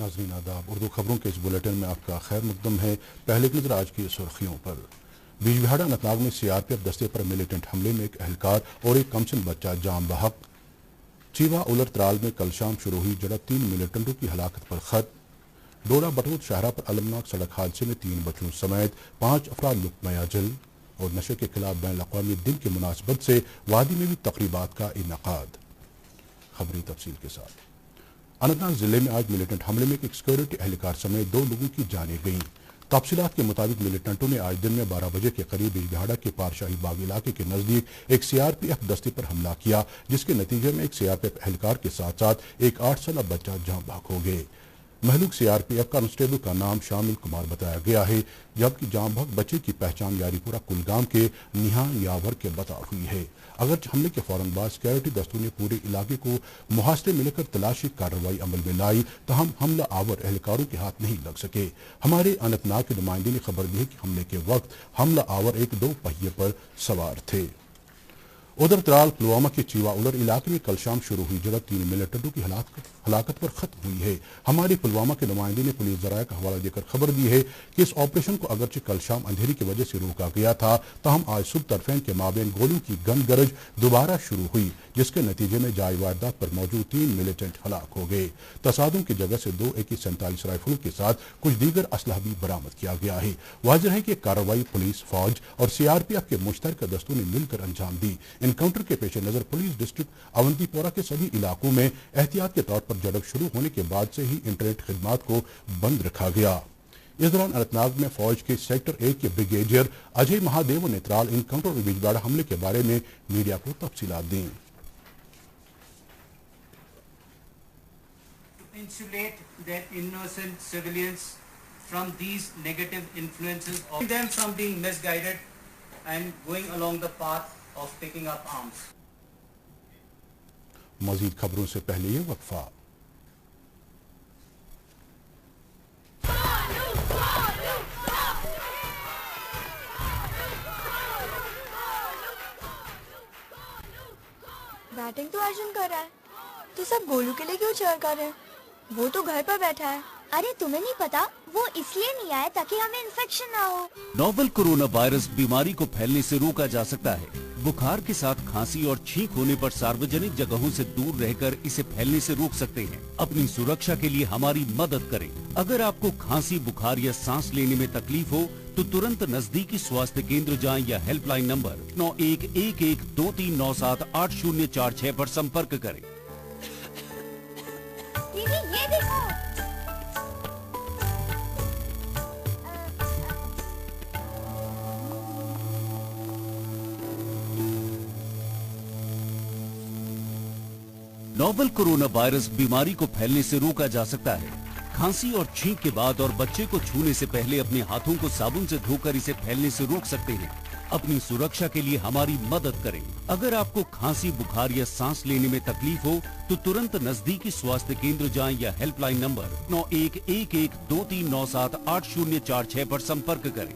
नाज़रीन आदाब, उर्दू खबरों के इस बुलेटिन में आपका खैर मकदम है। पहले की नजर आज की सुर्खियों पर। बीजबिहाड़ा अनंतनाग में सीआरपीएफ दस्ते पर मिलिटेंट हमले में एक एहलकार और एक कमसिन बच्चा जाम बहक। चीवा उलर त्राल में कल शाम शुरू हुई झड़प, 3 मिलिटेंटों की हलाकत पर खत। डोडा बटोत शाहरा पर अलमनाक सड़क हादसे में 3 बच्चों समेत 5 अफराद लुकमा जल। और नशे के खिलाफ बैन अक़वामी दिन की मुनासबत से वादी में भी तकरीबात का इनकाद। खबरी तफसील के साथ। अनंतनाग जिले में आज मिलिटेंट हमले में एक सिक्योरिटी एहलकार समेत 2 लोगों की जानें गईं। तफसीलात के मुताबिक मिलिटेंटों ने आज दिन में 12 बजे के करीब बीजबिहाड़ा के पारशाही बाग इलाके के नजदीक एक सीआरपीएफ दस्ते पर हमला किया, जिसके नतीजे में एक सीआरपीएफ एहलकार के साथ साथ एक 8 साल बच्चा जाँ बहक हो गए। महलूक सीआरपीएफ कांस्टेबल का नाम शामिल कुमार बताया गया है, जबकि जाँ बहक बच्चे की पहचान यारीपुरा कुलगाम के निहान यावर के बतौर हुई है। अगरचे हमले के फौरन बाद सिक्योरिटी दस्तों ने पूरे इलाके को मुहासरे में लेकर तलाशी कार्रवाई अमल में लाई, तहम हमला आवर एहलकारों के हाथ नहीं लग सके। हमारे अनंतनाग के नुमाइंदे ने खबर दी है कि हमले के वक्त हमला आवर एक 2 पहिए पर सवार थे। उधर त्राल पुलवामा के चीवा उलर इलाके में कल शाम शुरू हुई झड़प 3 मिलिटेंटों की हलाकत पर खत्म हुई है। हमारे पुलवामा के नुमाइंदे ने पुलिस जराया का हवाला देकर खबर दी है कि इस ऑपरेशन को अगरचे कल शाम अंधेरी की वजह से रोका गया था, तहम आज सुबह तरफेन के माबेन गोलियों की गन गरज दोबारा शुरू हुई, जिसके नतीजे में जाय वारदात पर मौजूद 3 मिलिटेंट हलाक हो गए। तसादुम की जगह से 2 AK-47 राइफलों के साथ कुछ दीगर असलहा भी बरामद किया गया है। वाज़ेह है कि कार्रवाई पुलिस, फौज और सीआरपीएफ के मुश्तरका दस्तों ने मिलकर अंजाम दी। इनकाउंटर के पेश नजर पुलिस डिस्ट्रिक्ट अवंतीपोरा के सभी इलाकों में एहतियात के तौर पर झड़प शुरू होने के बाद से ही इंटरनेट खिदमात को बंद रखा गया। इस दौरान अनंतनाग में फौज के सेक्टर 1 के ब्रिगेडियर अजय महादेव ने त्राल इनकाउंटर और बीजबिहाड़ा हमले के बारे में मीडिया को तफसीलात दी। Insulate their innocent civilians from these negative influences, of them from being misguided and going along the path of picking up arms. मजीद खबरों से पहले ये वक्फा। बैटिंग तो अर्जुन कर रहा है, तो सब गोलू के लिए क्यों चेयर कर रहे हैं? वो तो घर पर बैठा है। अरे तुम्हें नहीं पता, वो इसलिए नहीं आया ताकि हमें इन्फेक्शन ना हो। नोवेल कोरोना वायरस बीमारी को फैलने से रोका जा सकता है। बुखार के साथ खांसी और छींक होने पर सार्वजनिक जगहों से दूर रहकर इसे फैलने से रोक सकते हैं। अपनी सुरक्षा के लिए हमारी मदद करें। अगर आपको खांसी, बुखार या सांस लेने में तकलीफ हो तो तुरंत नजदीकी स्वास्थ्य केंद्र जाएं या हेल्पलाइन नंबर 911123978046 पर संपर्क करें। दीदी ये देखो। नोवेल कोरोना वायरस बीमारी को फैलने से रोका जा सकता है। खांसी और छींक के बाद और बच्चे को छूने से पहले अपने हाथों को साबुन से धोकर इसे फैलने से रोक सकते हैं। अपनी सुरक्षा के लिए हमारी मदद करें। अगर आपको खांसी, बुखार या सांस लेने में तकलीफ हो तो तुरंत नजदीकी स्वास्थ्य केंद्र जाएं या हेल्पलाइन नंबर 911123978046 पर संपर्क करें।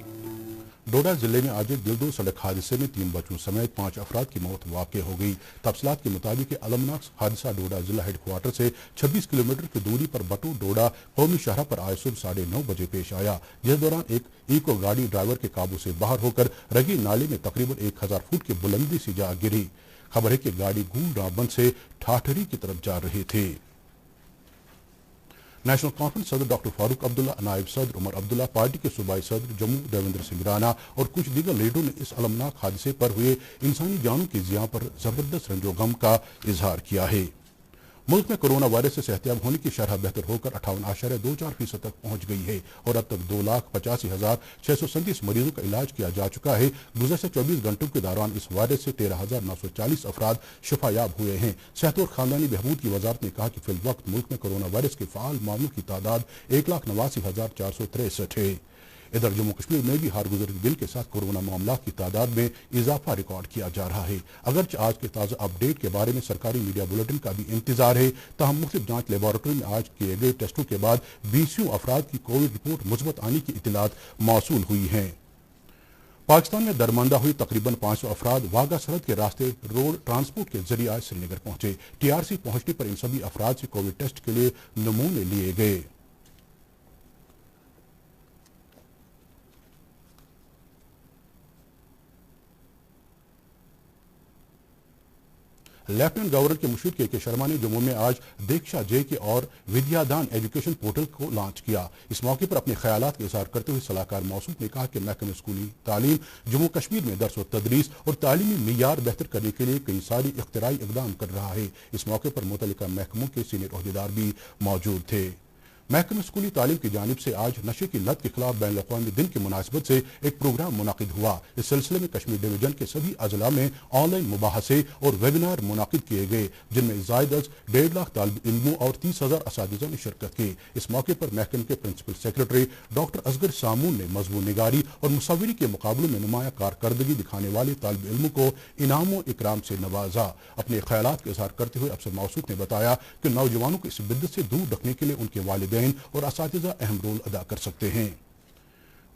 डोडा जिले में आज एक दिल-दो सड़क हादसे में 3 बच्चों समेत 5 अफराद की मौत वाक़ हो गई। तफसीलात के मुताबिक अलमनाक हादसा डोडा जिला हेडक्वार्टर से 26 किलोमीटर की दूरी पर बटू डोडा कौमी शाहरा पर आज सुबह 9:30 बजे पेश आया, जिस दौरान एक इको गाड़ी ड्राइवर के काबू से बाहर होकर रगी नाले में तकरीबन 1000 फुट की बुलंदी से जा गिरी। खबर है कि गाड़ी गूल रामबन से ठाठरी की तरफ जा रहे थे। नेशनल कॉन्फ्रेंस सदर डॉक्टर फारूक अब्दुल्ला, नायब सदर उमर अब्दुल्ला, पार्टी के सूबाई सदर जम्मू देवेंद्र सिंह राणा और कुछ दीगर लीडरों ने इस अलमनाक हादसे पर हुए इंसानी जानों की ज़िया पर जबरदस्त रंजोगम का इजहार किया है। मुल्क में कोरोना वायरस से सेहतियाब होने की शरह बेहतर होकर 58.24% तक पहुंच गई है और अब तक 2,85,637 मरीजों का इलाज किया जा चुका है। गुज़श्ता 24 घंटों के दौरान इस वायरस से 13,940 अफराद शिफायाब हुए हैं। सेहत और खानदानी बहबूद की वजारत ने कहा कि फिल वक्त मुल्क में कोरोना वायरस के फाल मामलों की तादाद 1,89,463 है। इधर जम्मू कश्मीर में भी हर गुजर दिन के साथ कोरोना मामला की तादाद में इजाफा रिकॉर्ड किया जा रहा है। अगरचे आज के ताज़ा अपडेट के बारे में सरकारी मीडिया बुलेटिन का भी इंतजार है, तहम मुख्तलिफ जांच लेबॉरेटरी में आज किए गए टेस्टों के बाद 20 अफराद की कोविड रिपोर्ट मुस्बत आने की इतलात मौसूल हुई हैं। पाकिस्तान में दरमंदा हुई तकरीबन 500 अफराद वाघा सरहद के रास्ते रोड ट्रांसपोर्ट के जरिए आज श्रीनगर पहुंचे। TRC पहुंचने पर इन सभी अफराद से कोविड टेस्ट के लिए नमूने लिए गए। لیفٹیننٹ گورنر کے مشیر کے شرما نے جموں میں آج دیکشا جے کے اور ودیادان ایجوکیشن پورٹل کو لانچ کیا. اس موقع پر اپنے خیالات کا اظہار کرتے ہوئے صلاحکار موصوف نے کہا کہ محکمہ اسکولی تعلیم جموں کشمیر میں درس و تدریس اور تعلیمی معیار بہتر کرنے کے لیے کئی ساری اختراعی اقدام کر رہا ہے. اس موقع پر متعلقہ محکموں کے سینئر عہدیدار بھی موجود تھے. محکمہ اسکولی تعلیم کی جانب سے آج نشے کی لت کے خلاف بین الاقوامی دن کی مناسبت سے ایک پروگرام منعقد ہوا. اس سلسلے میں کشمیر ڈویژن کے سبھی اضلاع میں آن لائن مباحثے اور ویبینار منعقد کیے گئے جن میں زائد از 1.5 لاکھ طالب علموں اور 30,000 اساتذہ نے شرکت کی. اس موقع پر محکمہ کے پرنسپل سیکرٹری ڈاکٹر اصغر سامون نے مضمون نگاری اور مصوری کے مقابلوں میں نمایاں کارکردگی دکھانے والے طالب علموں کو انعام و اکرام سے نوازا. اپنے خیالات کا اظہار کرتے ہوئے افسر موصوف نے بتایا کہ نوجوانوں کو اس بدعت سے دور رکھنے کے لیے ان کے والدین اور اساتذہ اہم رول ادا کر سکتے ہیں.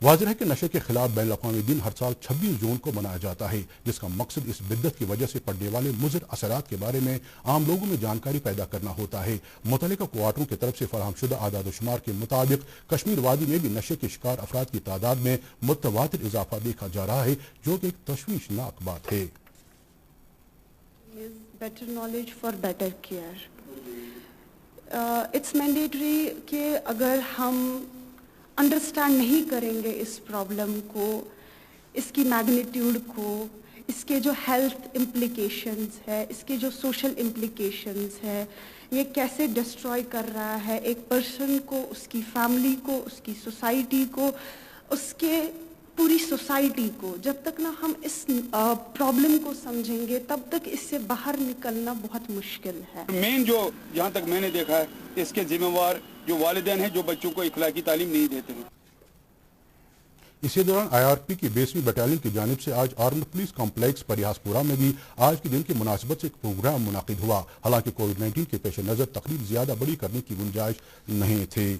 واضح ہے کہ نشے کے خلاف بین الاقوامی دن ہر سال 26 جون کو منایا جاتا ہے جس کا مقصد اس بدعت کی وجہ سے پڑنے والے مضر اثرات کے بارے میں عام لوگوں میں جانکاری پیدا کرنا ہوتا ہے. متعلقہ کوارٹروں کی طرف سے فراہم شدہ اعداد و شمار کے مطابق کشمیر وادی میں بھی نشے کے شکار افراد کی تعداد میں متواتر اضافہ دیکھا جا رہا ہے جو کہ ایک تشویشناک بات ہے. better knowledge for better care. It's mandatory کہ اگر ہم انڈرسٹینڈ نہیں کریں گے اس پرابلم کو، اس کی میگنیٹیوڈ کو، اس کے جو ہیلتھ امپلیکیشنز ہے، اس کے جو سوشل امپلیکیشنز ہے، یہ کیسے ڈسٹروائے کر رہا ہے ایک پرسن کو، اس کی فیملی کو، اس کی سوسائٹی کو، اس کے پوری سوسائٹی کو. جب تک نہ ہم اس پرابلم کو سمجھیں گے تب تک اس سے باہر نکلنا بہت مشکل ہے. مین جو جہاں تک میں نے دیکھا ہے اس کے ذمہ وار جو والدین ہیں جو بچوں کو اخلاقی تعلیم نہیں دیتے ہیں. اسی دوران IRP کی 20ویں بٹالین کی جانب سے آج آرمڈ پولیس کمپلیکس پریاس پورہ میں بھی آج کے دن کی مناسبت سے ایک پروگرام منعقد ہوا. حالانکہ کووڈ-19 کے پیش نظر تقریب زیادہ بڑی کرنے کی گنجائش نہیں تھی.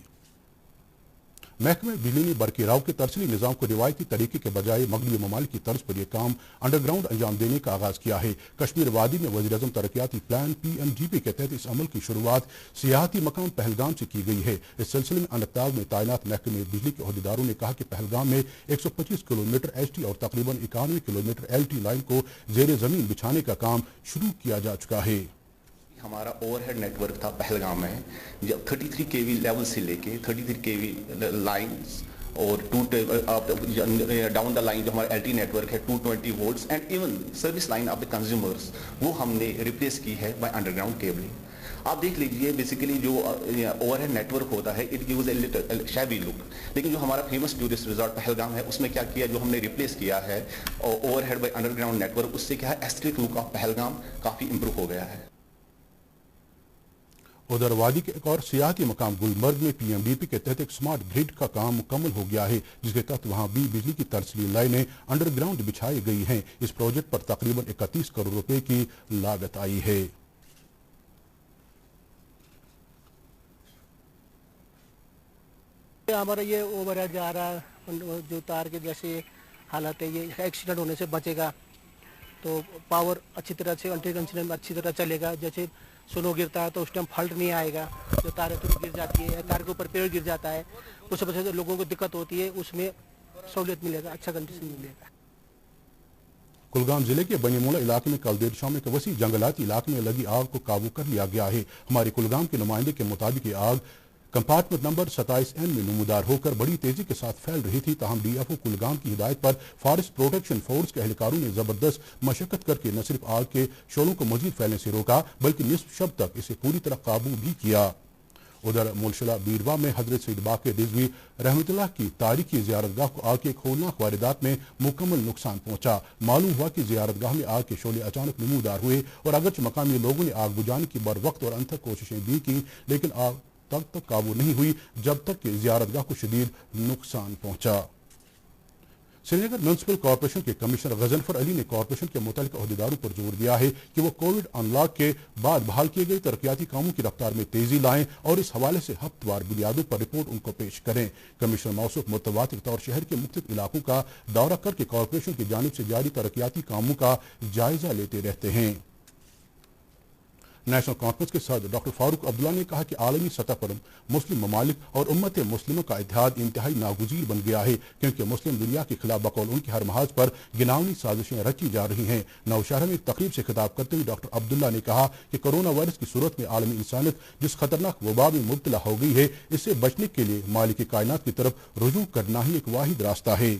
محکمہ بجلی نے برقی راؤ کے ترسیلی نظام کو روایتی طریقے کے بجائے مغربی ممالک کی طرز پر یہ کام انڈر گراؤنڈ انجام دینے کا آغاز کیا ہے. کشمیر وادی میں وزیر اعظم ترقیاتی پلان PMGP کے تحت اس عمل کی شروعات سیاحتی مقام پہلگام سے کی گئی ہے. اس سلسلے میں اننتناگ میں تعینات محکمہ بجلی کے عہدیداروں نے کہا کہ پہلگام میں 125 کلومیٹر HT اور تقریباً 91 کلومیٹر LT لائن کو زیر زمین بچھانے کا کام شروع کیا جا چکا ہے. ہمارا اوور ہیڈ نیٹ ورک تھا پہلگام میں 33 kV لیول سے لے کے 33 kV لائنز اور ڈاؤن دا لائن جو ہمارا LT نیٹ ورک ہے 220 volts and even service line of the consumers وہ ہم نے ریپلیس کی ہے بائی انڈر گراؤنڈ کیبلنگ. آپ دیکھ لیجئے بیسیکلی جو اوور ہیڈ نیٹ ورک ہوتا ہے it gives a little shabby look, لیکن جو ہمارا فیمس ٹورسٹ ریزورٹ پہلگام ہے اس میں کیا کیا، جو ہم نے ریپلیس کیا ہے overhead by underground network, اس سے کیا ہے ایسٹرک لک آف پہلگام کافی امپروو ہو گیا ہے. ادھر وادی کے ایک اور سیاحتی مقام گلمرگ میں PMDP کے تحت ایک سمارٹ گریڈ کا کام مکمل ہو گیا ہے جس کے تحت وہاں بھی بجلی کی ترسیلی لائنیں انڈر گراؤنڈ بچھائی گئی ہیں. اس پروجیکٹ پر تقریباً 31 کروڑ روپے کی لاگت آئی ہے. ہمارا یہ اوور ہیڈ جا رہا ہے جو تار کے جیسے حالت ہے یہ ایکسیڈنٹ ہونے سے بچے گا تو پاور اچھی طرح سے انٹرکنیکشن میں اچھی طرح چلے گا. جیسے سنو گرتا ہے تو اس ٹائم فالٹ نہیں آئے گا، جو تاریں گر جاتی ہے، تار کے اوپر پیڑ گر جاتا ہے اس وجہ سے لوگوں کو دقت ہوتی ہے، اس میں سہولت ملے گا، اچھا کنڈیشن ملے گا. کلگام ضلع کے بنی مولا علاقے میں کل دیر شام ایک وسیع جنگلاتی علاقے میں لگی آگ کو قابو کر لیا گیا ہے. ہمارے کلگام کے نمائندے کے مطابق یہ آگ کمپارٹمنٹ نمبر 27N میں نمودار ہو کر بڑی تیزی کے ساتھ پھیل رہی تھی. تاہم DFO کلگام کی ہدایت پر فارسٹ پروٹیکشن فورس کے اہلکاروں نے زبردست مشقت کر کے نہ صرف آگ کے شعلوں کو مزید پھیلنے سے روکا بلکہ نصف شب تک اسے پوری طرح قابو بھی کیا. ادھر ملشلہ بیروا میں حضرت سید باقر رضوی رحمۃ اللہ کی تاریخی زیارت گاہ کو آگ کے ہولناک واردات میں مکمل نقصان پہنچا. معلوم ہوا کہ زیارت گاہ میں آگ کے شعلے اچانک نمودار ہوئے اور اگرچہ مقامی لوگوں نے آگ بجھانے کی بر وقت اور انتھک کوششیں بھی کی لیکن آگ تک قابو نہیں ہوئی جب تک کہ زیارت گاہ کو شدید نقصان پہنچا. سری نگر میونسپل کارپوریشن کے کمشنر غضنفر علی نے کارپوریشن کے متعلقہ عہدیداروں پر زور دیا ہے کہ وہ کووڈ ان لاک کے بعد بحال کیے گئے ترقیاتی کاموں کی رفتار میں تیزی لائیں اور اس حوالے سے ہفتہ وار بنیادوں پر رپورٹ ان کو پیش کریں. کمشنر موصوف متواتر طور شہر کے مختلف علاقوں کا دورہ کر کے کارپوریشن کی جانب سے جاری ترقیاتی کاموں کا جائزہ لیتے رہتے ہیں. नेशनल कॉन्फ्रेंस के सदर डॉक्टर फारूक अब्दुल्ला ने कहा कि आलमी सतह पर मुस्लिम ममालिक और उम्मत मुस्लिमों का इत्तेहाद इंतहाई नागुज़ीर बन गया है, क्योंकि मुस्लिम दुनिया के खिलाफ बकौल उनकी हर महाज पर गिनावनी साजिशें रची जा रही हैं। नौशहरा में एक तकरीब से खिताब करते हुए डॉक्टर अब्दुल्ला ने कहा कि कोरोना वायरस की सूरत में आलमी इंसानियत जिस खतरनाक वबा में मुब्तला हो गई है, इससे बचने के लिए मालिक कायनात की तरफ रुजू करना ही एक वाहिद रास्ता है।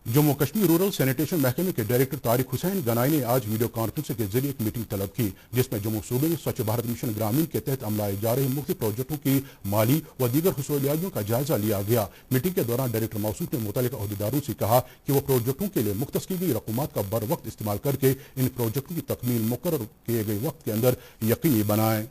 जम्मू कश्मीर रूरल सैनिटेशन महकमे के डायरेक्टर तारिक हुसैन गनाई ने आज वीडियो कॉन्फ्रेंसिंग के जरिए एक मीटिंग तलब की, जिसमें जम्मू सूबे में स्वच्छ भारत मिशन ग्रामीण के तहत अमलाए जा रहे मुख्तलिफ प्रोजेक्टों की माली व दीगर हुसूलियातियों का जायजा लिया गया। मीटिंग के दौरान डायरेक्टर मौसूफ ने मुतल्लिका अहदेदारों से कहा कि वो प्रोजेक्टों के लिए मुख्तस की गई रकूमात का बर वक्त इस्तेमाल करके इन प्रोजेक्टों की तकमील मुकर्रर किए गए वक्त के अंदर यकीनी बनाएं।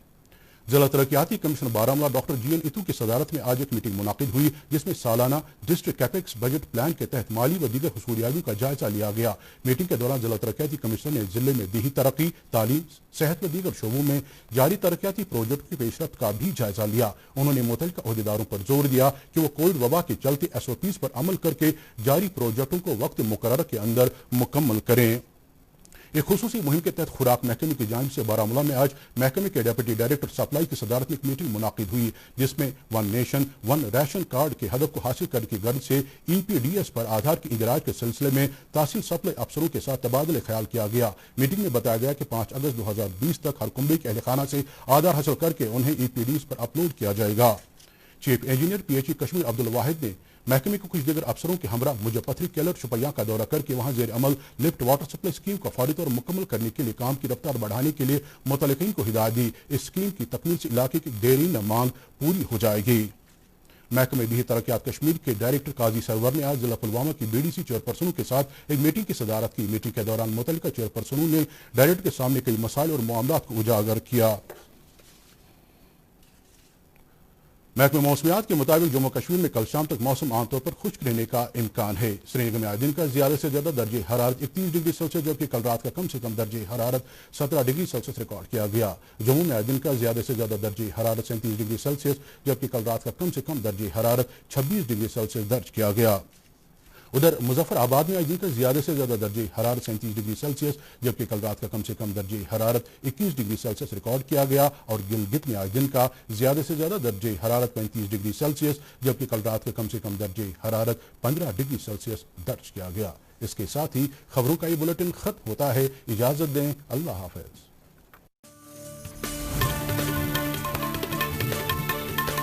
जिला तरक्याती कमिश्नर बारामूला डॉक्टर जीएन इतू की सदारत में आज एक मीटिंग मुनाकिद हुई, जिसमें सालाना डिस्ट्रिक्ट कैपेक्स बजट प्लान के तहत माली व दीगर हुसूलियातियों का जायजा लिया गया। मीटिंग के दौरान जिला तरक्याती कमिश्नर ने जिले में दीही तरक्की, तालीम, सेहत व दीगर शोबों में जारी तरक्याती प्रोजेक्ट की पेशरफ्त का भी जायजा लिया। उन्होंने मुतल्लिका अहदेदारों पर जोर दिया कि वो कोविड वबा के चलते SOPs पर अमल करके जारी प्रोजेक्टों को वक्त मुकर्रर के अंदर मुकम्मल करें। एक खुसूसी मुहिम के तहत खुराक महकमे की जानिब से बारामूला में आज महकमे के डेप्यूटी डायरेक्टर सप्लाई की सदारत में एक मीटिंग मुनाकिद हुई, जिसमें one nation one ration card के हदफ को हासिल करने की गर्ज से EPDS पर आधार के इंदराज के सिलसिले में तहसील सप्लाई अफसरों के साथ तबादला ख्याल किया गया। मीटिंग में बताया गया कि 5 अगस्त 2020 तक हर कुंबे के अहलखाना से आधार हासिल करके उन्हें EPDS पर अपलोड किया जाएगा। Chief engineer PHE Kashmir Abdul Wahid ने महकमे को कुछ दीगर अफसरों के हमरा मुजफ्फरपुर केलर शुपैया का दौरा करके वहां जेर अमल लिफ्ट वाटर सप्लाई स्कीम को फौरी तौर मुकम्मल करने के लिए काम की रफ्तार बढ़ाने के लिए मुतल्लिकीन को हिदायत दी। इस स्कीम की तकमील से इलाके की देरीन मांग पूरी हो जाएगी। महकमे दीही तरक्यात कश्मीर के डायरेक्टर काजी सरवर ने आज जिला पुलवामा की BDC चेयरपर्सनों के साथ एक मीटिंग की सदारत की। मीटिंग के दौरान मुतल्लिका चेयरपर्सनों ने डायरेक्टर के सामने कई मसाइल और मामलात को उजागर किया। महकमे मौसमियात के मुताबिक जम्मू कश्मीर में कल शाम तक मौसम आमतौर पर खुश्क रहने का इम्कान है। श्रीनगर में आज दिन का ज्यादा से ज्यादा दर्जे हरारत 31 डिग्री सेल्सियस, जबकि कल रात का कम से कम दर्जे हरारत 17 डिग्री सेल्सियस रिकॉर्ड किया गया। जम्मू में आज दिन का ज्यादा से ज्यादा दर्जे हरारत 37 डिग्री सेल्सियस, जबकि कल रात का कम से कम दर्जे हरारत 26 डिग्री सेल्सियस दर्ज किया गया। उधर मुजफ्फराबाद में आज दिन का ज्यादा से ज्यादा दर्जे हरारत 37 डिग्री सेल्सियस, जबकि कल रात का कम से कम दर्जे हरारत 21 डिग्री सेल्सियस रिकॉर्ड किया गया। और गिलगित में आज दिन का ज्यादा से ज्यादा दर्जे हरारत 35 डिग्री सेल्सियस, जबकि कल रात का कम से कम दर्जे हरारत 15 डिग्री सेल्सियस दर्ज किया गया। इसके साथ ही खबरों का ये बुलेटिन खत्म होता है। इजाजत दें, अल्लाह हाफिज।